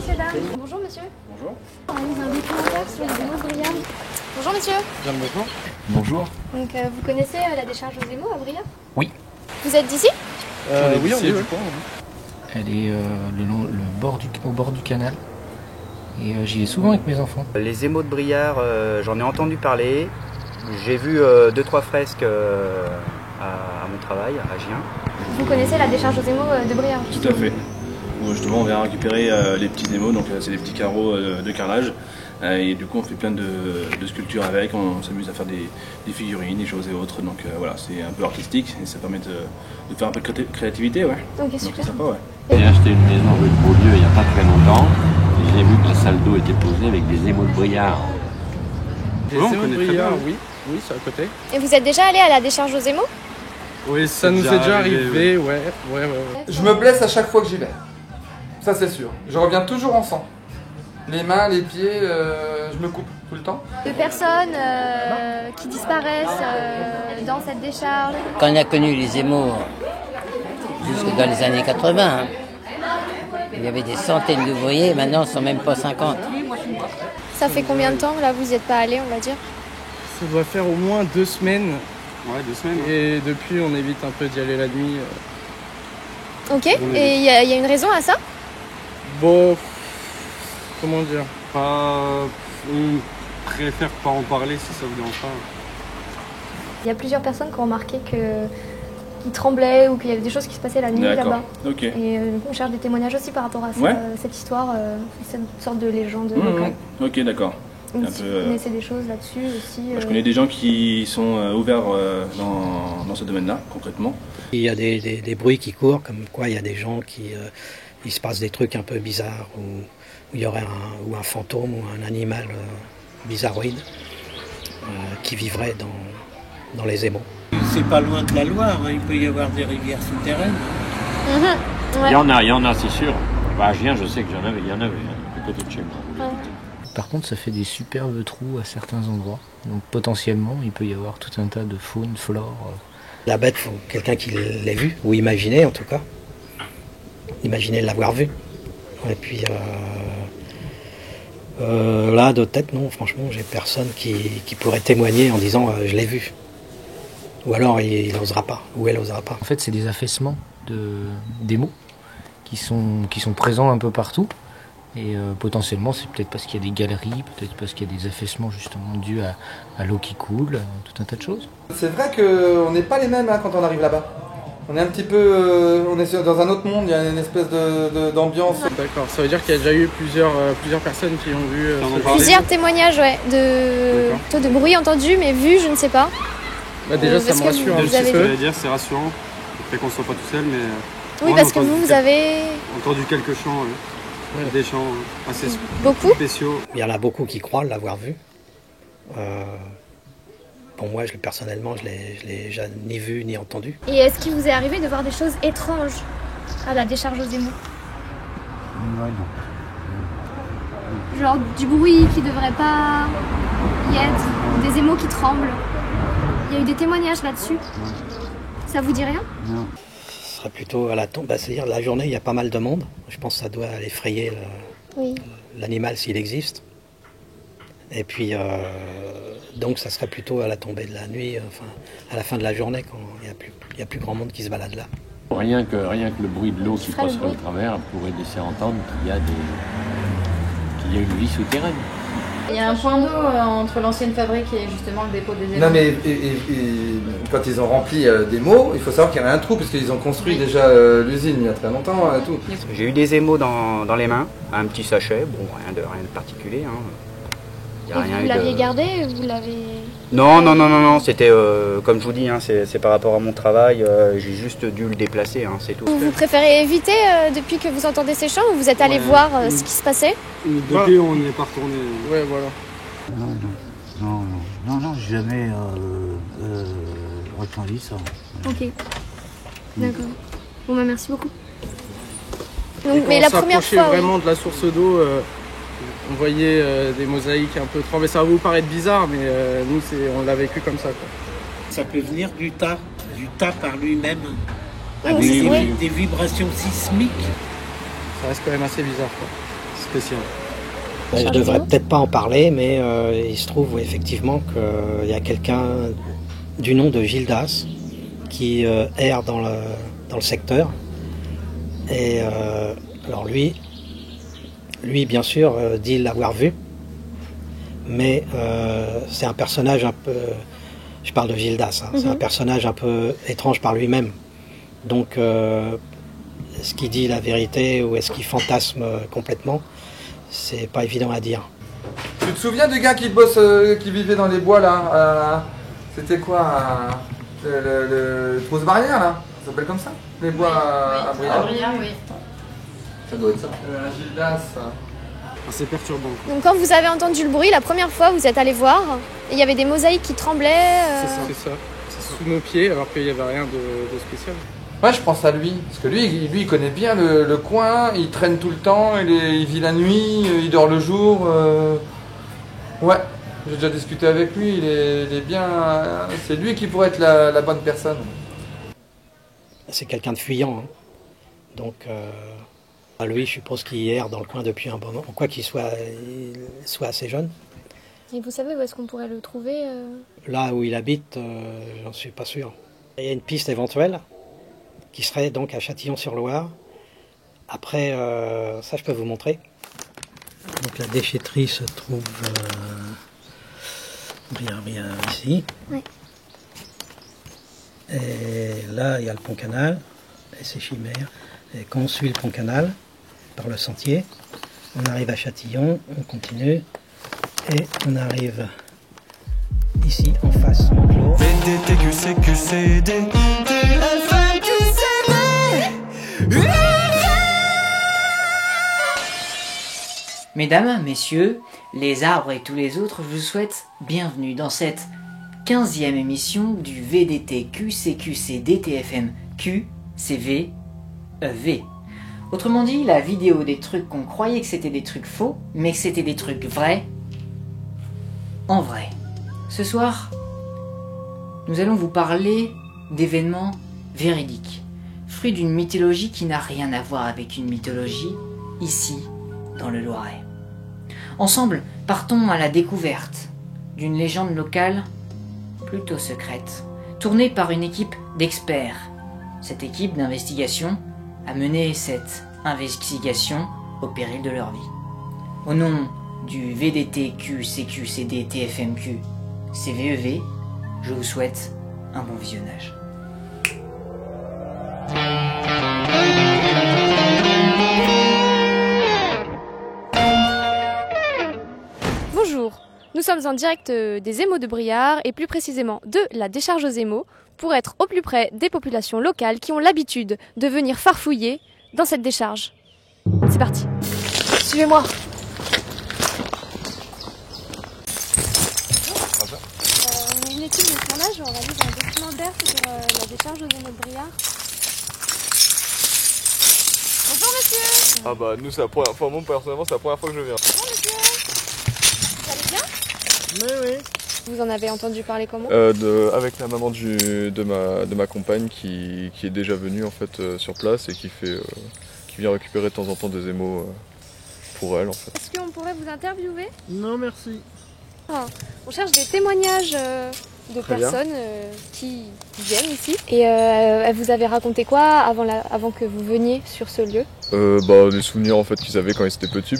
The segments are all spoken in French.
messieurs, dames. Bonjour monsieur. Bonjour. On réalise un documentaire sur les émeaux de Briare. Bonjour monsieur. Bien le bonjour. Bonjour. Donc vous connaissez la décharge aux émaux à Briare? Oui. Vous êtes d'ici? Oui, on est du coin. Elle est au bord du canal. Et j'y vais souvent avec mes enfants. Les émaux de Briare, j'en ai entendu parler. J'ai vu 2-3 fresques à mon travail, à Gien. Vous connaissez la décharge aux émaux de Briare? Tout à fait. Où justement on vient récupérer les petits émaux, donc c'est des petits carreaux de carrelage. Et du coup on fait plein de sculptures avec, on s'amuse à faire des figurines, des choses et autres. Donc voilà, c'est un peu artistique et ça permet de faire un peu de créativité. Ouais. Ok, donc super. c'est sympa, ouais. J'ai acheté une maison rue de Beaulieu il n'y a pas très longtemps. Et j'ai vu que la salle d'eau était posée avec des émaux de Briare. Des émaux de Briare, oui, c'est à côté. Et vous êtes déjà allé à la décharge aux émaux? Oui, ça nous est déjà arrivé, ouais. Je me blesse à chaque fois que j'y vais. Ça c'est sûr. Je reviens toujours en sang. Les mains, les pieds, je me coupe tout le temps. De personnes qui disparaissent dans cette décharge. Quand on a connu les émaux, jusque dans les années 80, hein, il y avait des centaines d'ouvriers, maintenant ils ne sont même pas 50. Ça fait combien de temps que là vous n'y êtes pas allé, on va dire? Ça doit faire au moins 2 semaines. Ouais, 2 semaines. Et depuis, on évite un peu d'y aller la nuit. Ok, et il y a une raison à ça? Bon, comment dire? On préfère pas en parler si ça vous dérange pas. Il y a plusieurs personnes qui ont remarqué qu'ils tremblaient ou qu'il y avait des choses qui se passaient la nuit là-bas. Ok. Et on cherche des témoignages aussi par rapport à ça, Ouais. Cette histoire, cette sorte de légende locale. Ok, d'accord. Donc, Un si peu, vous connaissez des choses là-dessus aussi. Je connais des gens qui sont ouverts dans ce domaine-là, concrètement. Il y a des bruits qui courent, comme quoi il y a des gens qui... il se passe des trucs un peu bizarres, où il y aurait un fantôme ou un animal bizarroïde qui vivrait dans les émaux. C'est pas loin de la Loire, hein, il peut y avoir des rivières souterraines. Ouais. Il y en a, c'est sûr. Bah, à Gien, je sais que il y en avait, à côté de chez moi. Ouais. Par contre, ça fait des superbes trous à certains endroits. Donc potentiellement, il peut y avoir tout un tas de faune, flore. La bête, faut quelqu'un qui l'ait vue, ou imaginé en tout cas. Imaginer l'avoir vue. Et puis là, de tête, non, franchement, j'ai personne qui pourrait témoigner en disant je l'ai vu. Ou alors il n'osera pas, ou elle n'osera pas. En fait, c'est des affaissements d'émaux qui sont présents un peu partout. Et potentiellement, c'est peut-être parce qu'il y a des galeries, peut-être parce qu'il y a des affaissements justement dus à l'eau qui coule, tout un tas de choses. C'est vrai qu'on n'est pas les mêmes quand on arrive là-bas. On est un petit peu, on est dans un autre monde, il y a une espèce d'ambiance. D'accord, ça veut dire qu'il y a déjà eu plusieurs personnes qui ont vu... Plusieurs témoignages, ouais, plutôt de bruit entendu, mais vu, je ne sais pas. Bah déjà, ça me rassure un vous petit avez peu. vu dire, c'est rassurant. Après qu'on soit pas tout seul, mais... Oui, parce que vous avez entendu quelques chants, des chants assez beaucoup. spéciaux. Il y en a beaucoup qui croient l'avoir vu. Bon, moi, personnellement, je l'ai ni vu ni entendu. Et est-ce qu'il vous est arrivé de voir des choses étranges à la décharge aux émaux? Ouais, non. Genre du bruit qui devrait pas y être, ou des émaux qui tremblent. Il y a eu des témoignages là-dessus. Ça vous dit rien? Non. Ce serait plutôt à la tombe, c'est-à-dire la journée, il y a pas mal de monde. Je pense que ça doit effrayer Oui. l'animal s'il existe. Et puis, donc, ça serait plutôt à la tombée de la nuit, enfin, à la fin de la journée, quand il y a plus grand monde qui se balade là. Rien que le bruit de l'eau qui passerait au travers pourrait laisser entendre qu'il y a une vie souterraine. Il y a un point d'eau entre l'ancienne fabrique et justement le dépôt des émaux. Non mais quand ils ont rempli des mots, il faut savoir qu'il y avait un trou, parce qu'ils ont construit déjà l'usine il y a très longtemps. Tout. J'ai eu des émaux dans les mains, un petit sachet, bon, rien de particulier. Hein. Y a Et rien vous eu l'aviez gardé? Vous l'avez... Non, c'était comme je vous dis, hein, c'est par rapport à mon travail, j'ai juste dû le déplacer, hein, c'est tout. Vous préférez éviter depuis que vous entendez ces chants, ou vous êtes allé voir ce qui se passait? Depuis, on n'y est pas retourné. Ouais, voilà. Non, j'ai jamais entendu ça. Ok. D'accord. Bon, bah merci beaucoup. Et Donc, quand mais on la première s'approchait fois... vraiment de la source d'eau, on voyait des mosaïques un peu tremblées. Ça va vous paraître bizarre, mais nous, on l'a vécu comme ça, quoi. Ça peut venir du tas par lui-même, avec des vibrations sismiques. Ça reste quand même assez bizarre, quoi. spécial. Je devrais peut-être pas en parler, mais il se trouve effectivement qu'il y a quelqu'un du nom de Gildas qui erre dans le secteur. Et alors lui bien sûr dit l'avoir vu, mais c'est un personnage un peu, je parle de Gildas, c'est un personnage un peu étrange par lui-même. Donc est-ce qu'il dit la vérité ou est-ce qu'il fantasme complètement? C'est pas évident à dire. Tu te souviens du gars qui qui vivait dans les bois là c'était quoi le Trousse-Barrière là? Ça s'appelle comme ça? Les bois à Briard? Oui. Ça doit être ça. Gildas. C'est perturbant. Donc quand vous avez entendu le bruit, la première fois, vous êtes allé voir, et il y avait des mosaïques qui tremblaient. C'est ça. C'est sous nos pieds alors qu'il n'y avait rien de spécial. Ouais, je pense à lui, parce que lui il connaît bien le coin, il traîne tout le temps, il vit la nuit, il dort le jour. Ouais, j'ai déjà discuté avec lui, il est bien. C'est lui qui pourrait être la bonne personne. C'est quelqu'un de fuyant, hein. Donc lui, je suppose qu'il erre dans le coin depuis un bon moment, quoi qu'il soit assez jeune. Et vous savez où est-ce qu'on pourrait le trouver Là où il habite, j'en suis pas sûr. Il y a une piste éventuelle qui serait donc à Châtillon-sur-Loire. Après, ça je peux vous montrer. Donc la déchetterie se trouve bien ici. Oui. Et là, il y a le pont-canal, et c'est Chimère. Et quand on suit le pont-canal, par le sentier, on arrive à Châtillon, on continue, et on arrive ici, en face, Monclos. Mesdames, messieurs, les arbres et tous les autres, je vous souhaite bienvenue dans cette 15e émission du VDT QCQC DTFM QCV EV. Autrement dit, la vidéo des trucs qu'on croyait que c'était des trucs faux, mais que c'était des trucs vrais, en vrai. Ce soir, nous allons vous parler d'événements véridiques, fruits d'une mythologie qui n'a rien à voir avec une mythologie, ici, dans le Loiret. Ensemble, partons à la découverte d'une légende locale plutôt secrète, tournée par une équipe d'experts. Cette équipe d'investigation a mené cette investigation au péril de leur vie. Au nom du VDT QCQCD TFMQ CVEV, je vous souhaite un bon visionnage. Bonjour, nous sommes en direct des émaux de Briard et plus précisément de la décharge aux émaux pour être au plus près des populations locales qui ont l'habitude de venir farfouiller dans cette décharge. C'est parti. Suivez-moi. Une étude de tournage, on réalise un documentaire sur la décharge aux émaux de Briard. Bonjour monsieur. Ah bah nous c'est la première fois, moi personnellement c'est la première fois que je viens. Bonjour monsieur. Vous allez bien? Oui. Vous en avez entendu parler comment? Avec la maman de ma compagne qui est déjà venue en fait sur place et qui vient récupérer de temps en temps des émaux pour elle en fait. Est-ce qu'on pourrait vous interviewer? Non merci. On cherche des témoignages de Très personnes qui viennent ici. Et elle vous avait raconté quoi avant que vous veniez sur ce lieu? Des souvenirs en fait qu'ils avaient quand ils étaient petits.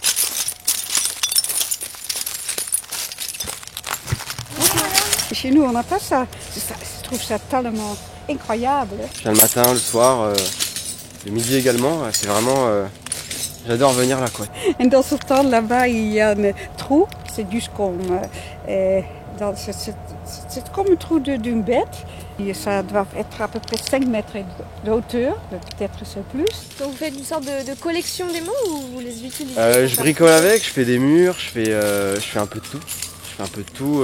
Chez nous, on n'a pas ça. Je trouve ça tellement incroyable. Je viens le matin, le soir, le midi également. C'est vraiment... j'adore venir là, quoi. Et dans ce temps, là-bas, il y a un trou. C'est juste comme... c'est comme un trou d'une bête. Et ça doit être à peu près 5 mètres de hauteur, peut-être c'est plus. Donc vous faites une sorte de collection d'émaux ou vous les utilisez? Je bricole avec, je fais des murs, je fais un peu de tout. Je fais un peu de tout.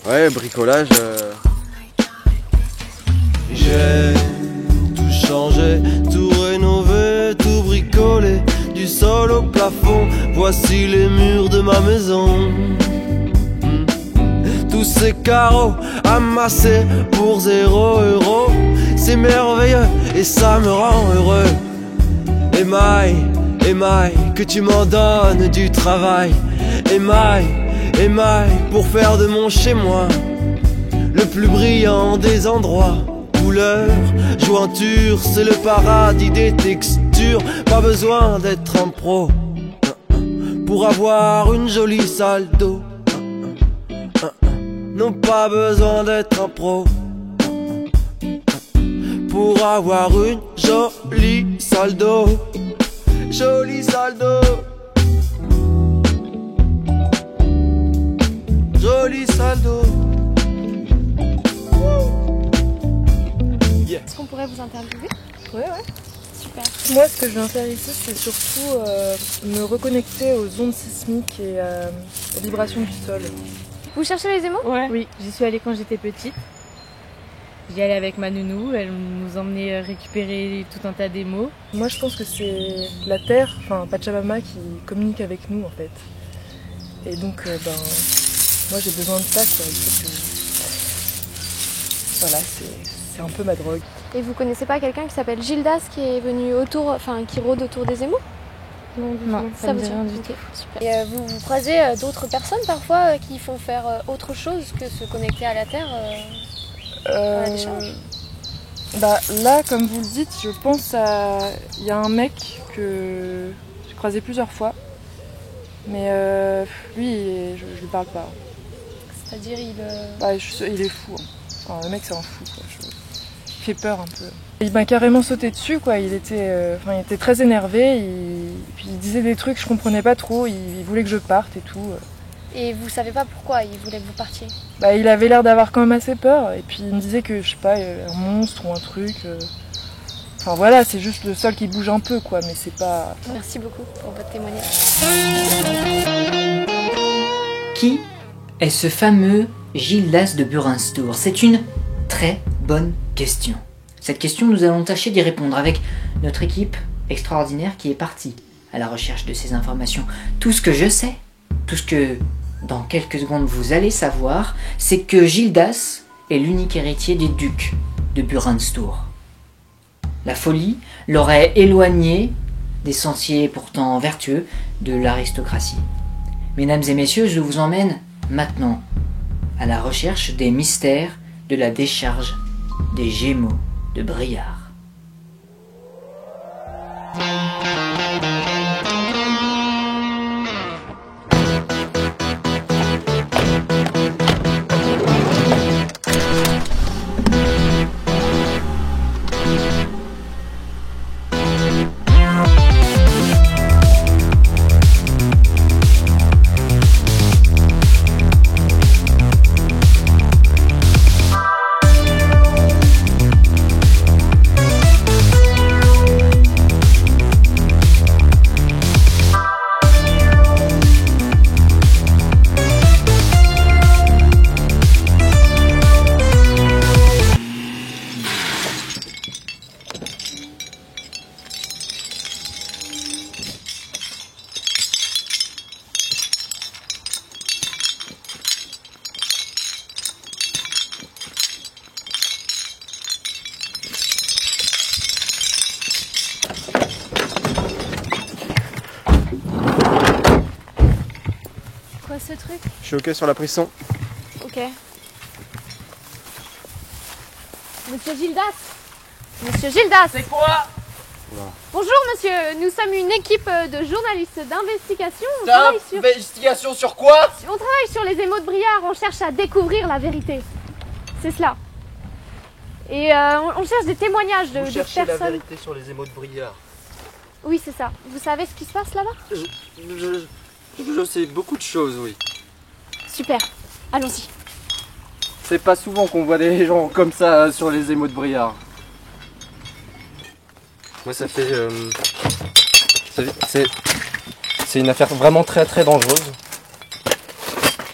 Ouais, bricolage. J'ai tout changé, tout rénové, tout bricolé, du sol au plafond. Voici les murs de ma maison. Tous ces carreaux amassés pour 0 €. C'est merveilleux et ça me rend heureux. Émail émail, que tu m'en donnes du travail. Émail, émail, pour faire de mon chez-moi le plus brillant des endroits. Couleur, jointure, c'est le paradis des textures. Pas besoin d'être un pro pour avoir une jolie salle d'eau. Non, pas besoin d'être un pro pour avoir une jolie salle d'eau. Jolie salle d'eau. Jolie salle d'eau. Est-ce qu'on pourrait vous interviewer? Ouais. Super. Moi, ce que je viens faire ici, c'est surtout me reconnecter aux ondes sismiques et aux vibrations du sol. Vous cherchez les émaux? Ouais. Oui, j'y suis allée quand j'étais petite. J'y allais avec ma nounou, elle nous emmenait récupérer tout un tas d'émaux. Moi, je pense que c'est la Terre, enfin Pachamama, qui communique avec nous en fait. Et donc, moi j'ai besoin de ça, quoi. Il faut que... Voilà, c'est un peu ma drogue. Et vous connaissez pas quelqu'un qui s'appelle Gildas qui est venu autour, enfin qui rôde autour des émaux? Non, ça me dit rien du tout. Super. Et vous croisez d'autres personnes parfois qui font faire autre chose que se connecter à la Terre à la décharge? Là, comme vous le dites, je pense à... Il y a un mec que j'ai croisé plusieurs fois. Mais lui, je lui parle pas. C'est-à-dire il... il est fou. Hein. Enfin, le mec c'est un fou, quoi. Il fait peur un peu. Il m'a carrément sauté dessus, quoi. Il était très énervé. Puis il disait des trucs que je comprenais pas trop. Il voulait que je parte et tout. Et vous savez pas pourquoi il voulait que vous partiez? Il avait l'air d'avoir quand même assez peur. Et puis il me disait que, je sais pas, un monstre ou un truc. Enfin voilà, c'est juste le sol qui bouge un peu, quoi. Mais c'est pas... Merci beaucoup pour votre témoignage. Qui est ce fameux Gildas de Burinstour? C'est une très bonne question. Cette question, nous allons tâcher d'y répondre avec notre équipe extraordinaire qui est partie à la recherche de ces informations. Tout ce que je sais, tout ce que dans quelques secondes vous allez savoir, c'est que Gildas est l'unique héritier des ducs de Burinstour. La folie l'aurait éloigné des sentiers pourtant vertueux de l'aristocratie. Mesdames et messieurs, je vous emmène maintenant à la recherche des mystères de la décharge des Gémeaux de Briare. Ce truc? Je suis ok sur la pression. Ok. Monsieur Gildas! Monsieur Gildas! C'est quoi? Bonjour monsieur, nous sommes une équipe de journalistes d'investigation. D'investigation sur quoi? On travaille sur les émaux de Briare, on cherche à découvrir la vérité. C'est cela. Et on cherche des témoignages de personnes. La vérité sur les émaux de Briare. Oui, c'est ça. Vous savez ce qui se passe là-bas? Je sais beaucoup de choses, oui. Super, allons-y. C'est pas souvent qu'on voit des gens comme ça sur les émaux de Briare. Moi, ça fait... c'est une affaire vraiment très très dangereuse.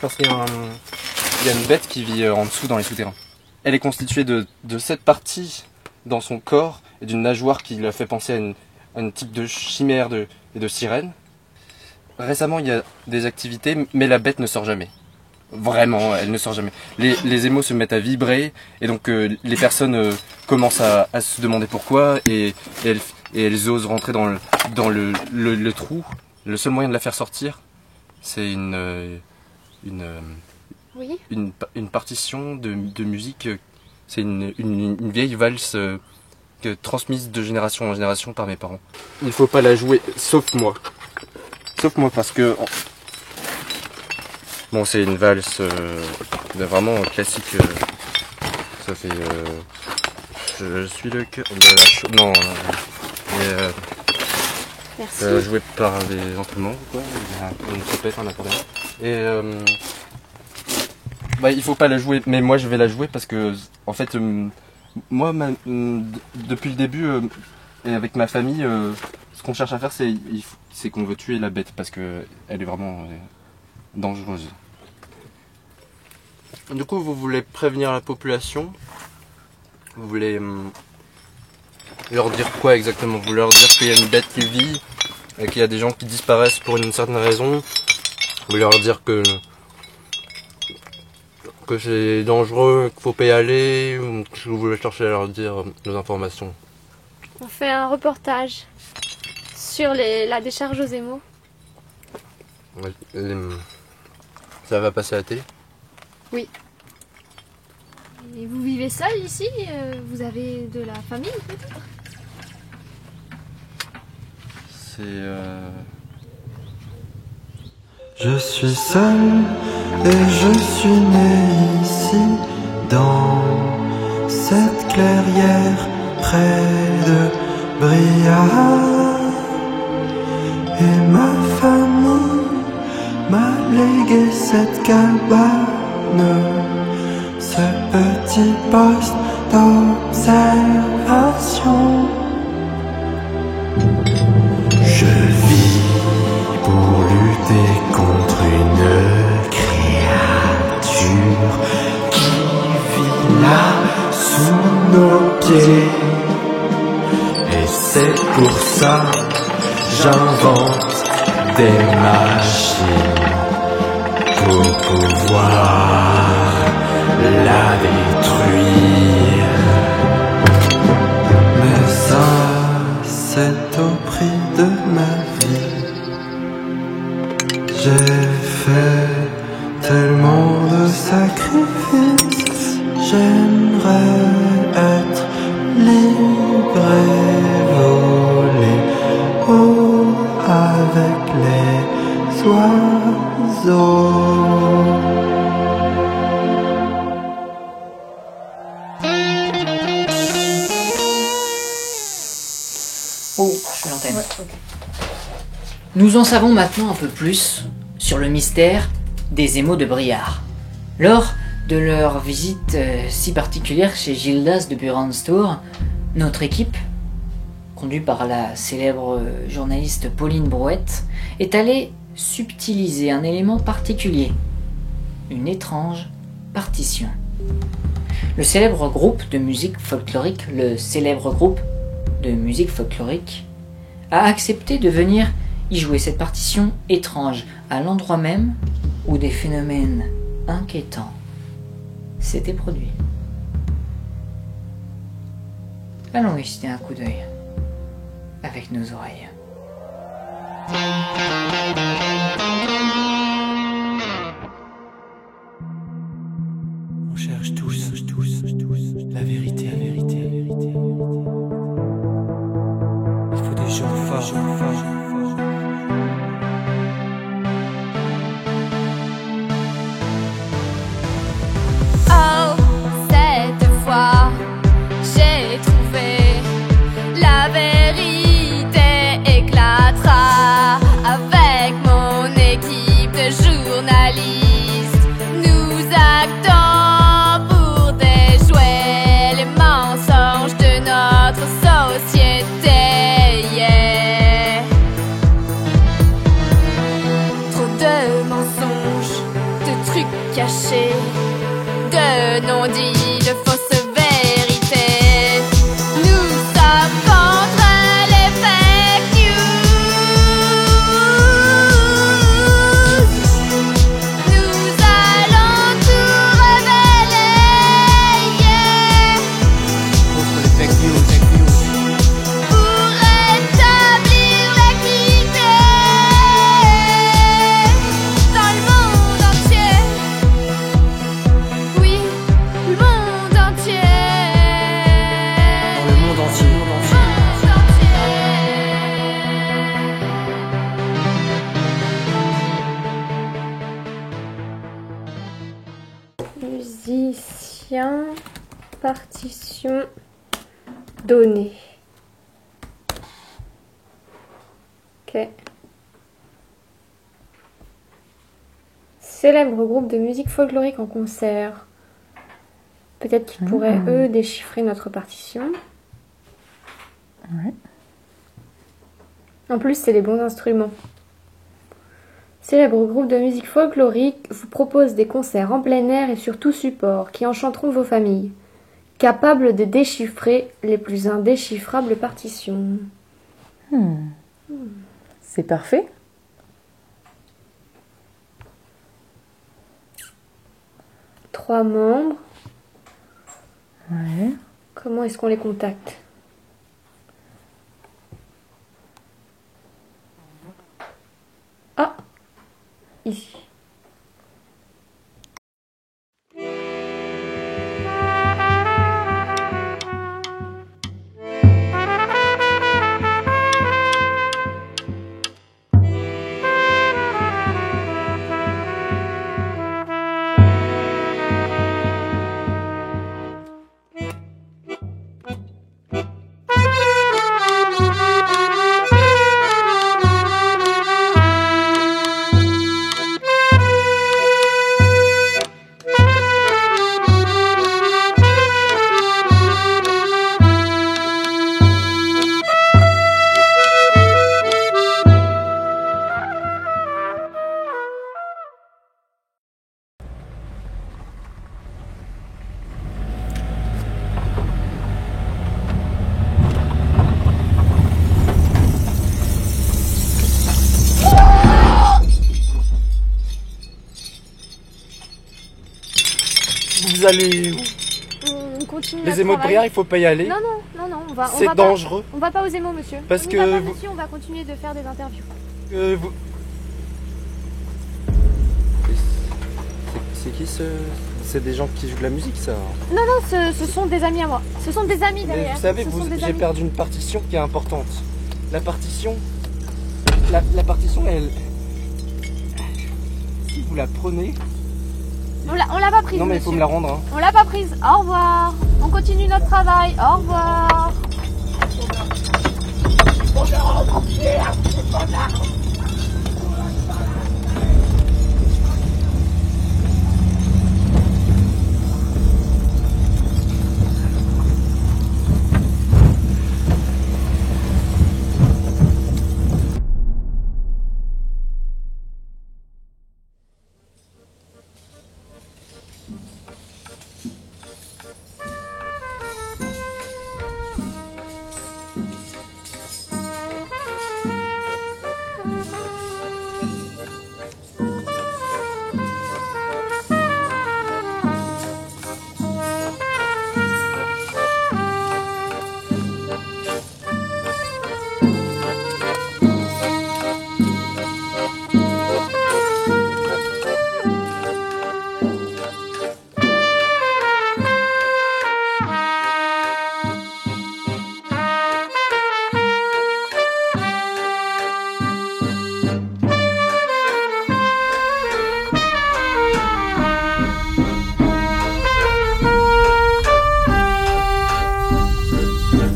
Parce qu'il y a une bête qui vit en dessous dans les souterrains. Elle est constituée de 7 parties dans son corps et d'une nageoire qui la fait penser à une type de chimère et de sirène. Récemment, il y a des activités, mais la bête ne sort jamais. Vraiment, elle ne sort jamais. Les émaux se mettent à vibrer, et donc les personnes commencent à se demander pourquoi, et et elles osent rentrer dans le trou. Le seul moyen de la faire sortir, c'est une partition de musique. C'est une vieille valse transmise de génération en génération par mes parents. Il ne faut pas la jouer, sauf moi. Sauf moi, parce que... Bon, c'est une valse vraiment classique. Ça fait... je suis le cœur de la chose... Non, mais... joué par des instruments, quoi. Une trompette, un accordéon. Et... il faut pas la jouer, mais moi je vais la jouer parce que, en fait, moi, depuis le début, et avec ma famille, ce qu'on cherche à faire, c'est qu'on veut tuer la bête parce que elle est vraiment dangereuse. Du coup, vous voulez prévenir la population? Vous voulez leur dire quoi exactement? Vous voulez leur dire qu'il y a une bête qui vit et qu'il y a des gens qui disparaissent pour une certaine raison? Vous voulez leur dire que c'est dangereux, qu'il faut pas y aller? Ou que vous voulez chercher à leur dire nos informations? On fait un reportage sur la décharge aux émaux. Ça va passer à la télé? Oui. Et vous vivez seul ici? Vous avez de la famille peut-être? Je suis seul et je suis né ici, dans cette clairière près de Briare. Et ma famille m'a légué cette cabane, ce petit poste d'observation. Je vis pour lutter contre une créature qui vit là sous nos pieds. Et c'est pour ça j'invente des machines pour pouvoir la détruire. Mais ça, c'est au prix de ma vie. J'ai fait tellement de sacrifices. J'aimerais être libre et voler haut avec les oiseaux. Oh, je suis l'antenne. Ouais, okay. Nous en savons maintenant un peu plus sur le mystère des émaux de Briare. Lors de leur visite si particulière chez Gildas de Burenstour, notre équipe, conduite par la célèbre journaliste Pauline Brouette, est allée subtiliser un élément particulier, une étrange partition. Le célèbre groupe de musique folklorique, a accepté de venir y jouer cette partition étrange à l'endroit même où des phénomènes inquiétants s'étaient produits. Allons y jeter un coup d'œil avec nos oreilles. On cherche tous la vérité. Il faut des gens forts. Oh, cette fois, j'ai trouvé la vérité éclatera avec mon équipe de journalistes. Nous actons pour déjouer les mensonges de notre société. Yeah. Trop de mensonges, de trucs cachés, de non-dits, de fausses vérités. Nous sommes contre les fake news. Nous allons tout révéler. Yeah. Contre les fake news. Pour musicien, partition donnée. Ok. Célèbre groupe de musique folklorique en concert. Peut-être qu'ils pourraient, eux, déchiffrer notre partition. Ouais. En plus, c'est les bons instruments. Célèbre groupe de musique folklorique vous propose des concerts en plein air et sur tout support qui enchanteront vos familles. Capables de déchiffrer les plus indéchiffrables partitions. C'est parfait. Trois membres. Ouais. Comment est-ce qu'on les contacte? Ah, ici. Vous allez où? On continue. Les émaux de Briare, il faut pas y aller. Non, on va. C'est dangereux. On va pas aux émaux, monsieur. Parce on que va pas, vous- monsieur, on va continuer de faire des interviews. C'est qui ce... C'est des gens qui jouent de la musique, ça? Non, ce sont des amis à moi. Ce sont des amis Mais derrière. vous savez, Ce sont des j'ai amis. perdu une partition qui est importante. La partition... La partition, elle... Si vous la prenez... On l'a pas prise. Non mais il faut monsieur. me la rendre. Hein. On l'a pas prise. Au revoir. On continue notre travail. Au revoir.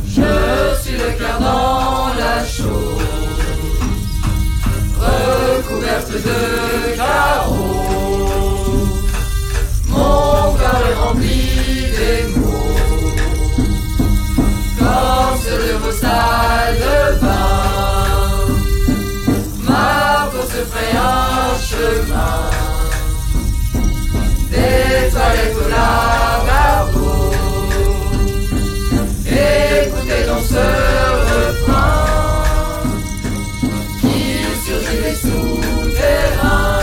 Je suis le cœur dans la chaux, recouverte de carreaux. Mon cœur est rempli d'émaux, comme ceux de vos salles de bain. Ma peau se ferait un chemin, des toilettes au lavabo. Écoutez dans ce refrain qui surgit des souterrains.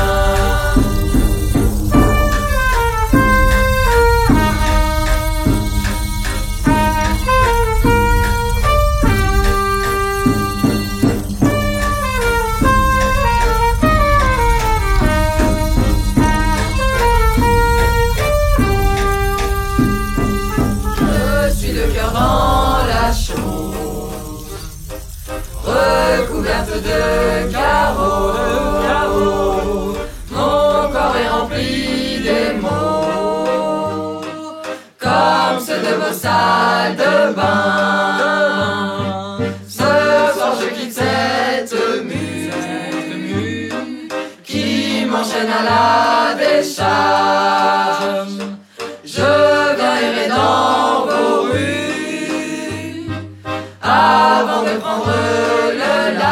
vos salles de bain. Ce soir je quitte cette mue qui m'enchaîne à la décharge. Je viens errer dans vos rues avant de prendre le large.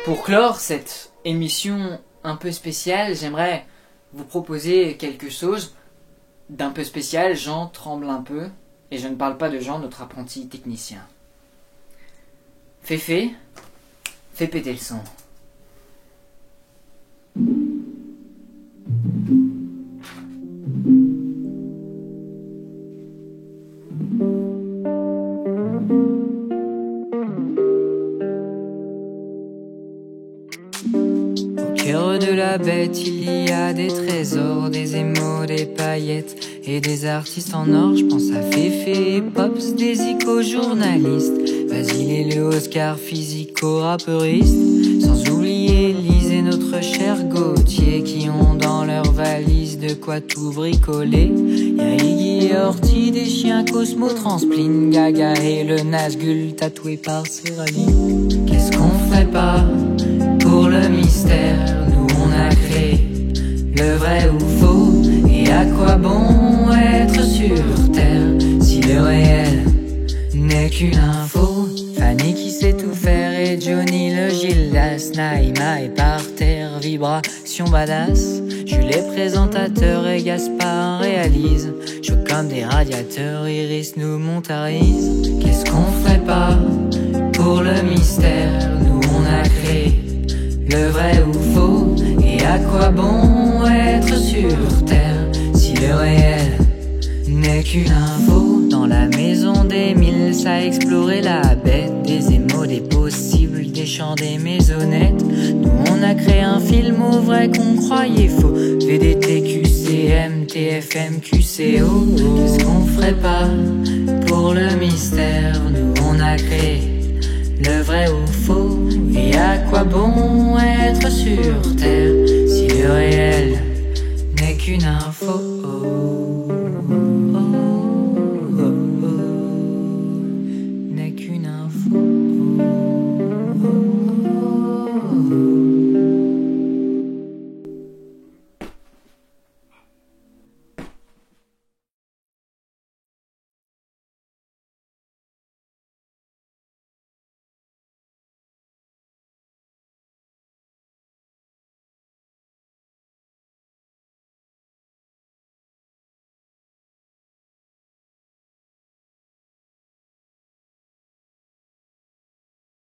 Pour clore cette émission un peu spéciale, j'aimerais vous proposer quelque chose d'un peu spécial. Jean tremble un peu, et je ne parle pas de Jean, notre apprenti technicien. Féfé, fais péter le son. Au cœur de la bête, il y a des trésors, des émaux, des paillettes et des artistes en or. Je pense à Féfé et Pops, des ico-journalistes, Basile et le Oscar, physico-rappeuriste. Sans oublier Lise et notre cher Gauthier, qui ont dans leur valise de quoi tout bricoler. Y'a Iggy et Horty, des chiens Cosmo, Transpline, Gaga et le Nazgul tatoué par Céraline. Qu'est-ce qu'on ferait pas pour le mystère? Nous on a créé le vrai ou faux. Et à quoi bon être sur terre si le réel n'est qu'une info? Fanny qui sait tout faire et Johnny le Gildas. Naïma est par terre, vibration badass. Jules est présentateur et Gaspard réalise. Chaud comme des radiateurs, Iris nous montarise. Qu'est-ce qu'on ferait pas pour le mystère? Nous on a créé le vrai ou faux. Et à quoi bon être sur terre si le réel n'est qu'une info? Dans la maison des mille, ça a exploré la bête. Des émaux, des possibles, des champs, des maisonnettes. Nous on a créé un film au vrai qu'on croyait faux. VDT, QCM, TFM, QCO. Qu'est-ce qu'on